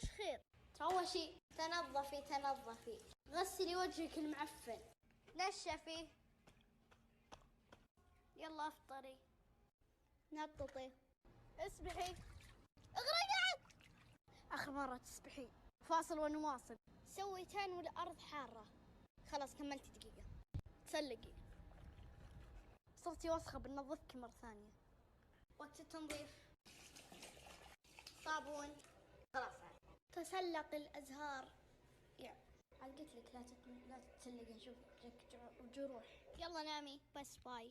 وش خير؟ أول شي تنظفي غسلي وجهك المعفن، نشفي، يلا افطري، نططي، اسبحي، اغرقي. آخر مرة تسبحين. فاصل ونواصل. سويتان والأرض حارة. خلاص كملتي دقيقة. تسلقي، صرتي وسخة، بنظفك مرة ثانية. وقت التنظيف. صابون. خلاص تسلق الأزهار. عاد قلت لك لا تتسلقين، شوف جروح. يلا نامي، بس باي.